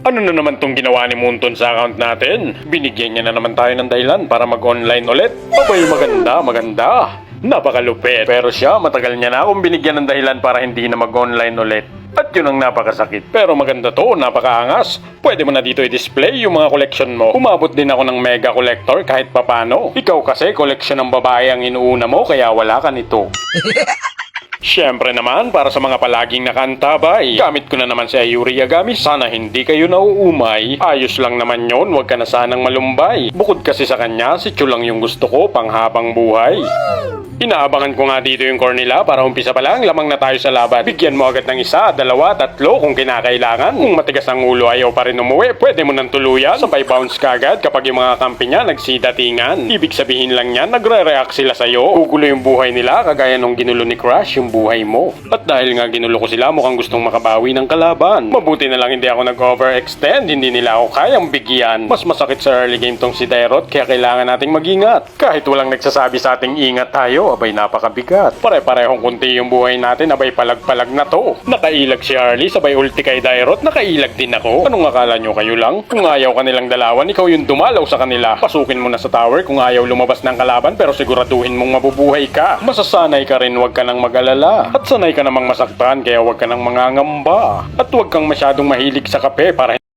Ano na naman tong ginawa ni Munton sa account natin? Binigyan niya na naman tayo ng dahilan para mag-online ulit. Abay, maganda. Napakalupit. Pero siya, matagal niya na akong binigyan ng dahilan para hindi na mag-online ulit. At yun ang napakasakit. Pero maganda to, napakaangas. Pwede mo na dito i-display yung mga collection mo. Umabot din ako ng mega collector kahit papano. Ikaw kasi, collection ng babae ang inuuna mo, kaya wala ka nito. Siyempre naman, para sa mga palaging nakantabay, gamit ko na naman si Ayuri Yagami. Sana hindi kayo nauumay. Ayos lang naman yon, wag ka na sanang malumbay. Bukod kasi sa kanya, si Chu lang yung gusto ko panghabang buhay. Inaabangan ko nga dito yung core nila para umpisa pa lang, lamang na tayo sa laban. Bigyan mo agad ng 1, 2, 3 kung kinakailangan. Kung matigas ang ulo ayaw pa rin umuwi, pwede mo nang tuluyan. Sabay bounce ka agad kapag yung mga kampi niya nagsidatingan. Ibig sabihin lang yan, nagre-react sila sa'yo. Gugulo yung buhay nila kagaya nung ginulo ni Crush yung buhay mo. At dahil nga ginulo ko sila, mukhang gustong makabawi ng kalaban. Mabuti na lang hindi ako nag-overextend, hindi nila ako kayang bigyan. Mas masakit sa early game tong si Dairot, kaya kailangan nating mag-ingat. Kahit walang nagsasabi sa ating ingat tayo, abay napakabigat. Pare-parehong kunti yung buhay natin, abay palag-palag na to. Nakailag si Harley, sabay ulti kay Dairot, nakailag din ako. Anong akala nyo, kayo lang? Kung ayaw kanilang dalawan, ikaw yung dumalaw sa kanila. Pasukin mo na sa tower kung ayaw lumabas ng kalaban, pero siguraduhin mong mabubuhay ka. Masasanay ka rin, wag ka nang mag-alala. At sanay ka namang masaktan, kaya wag ka nang mangangamba. At wag kang masyadong mahilig sa kape para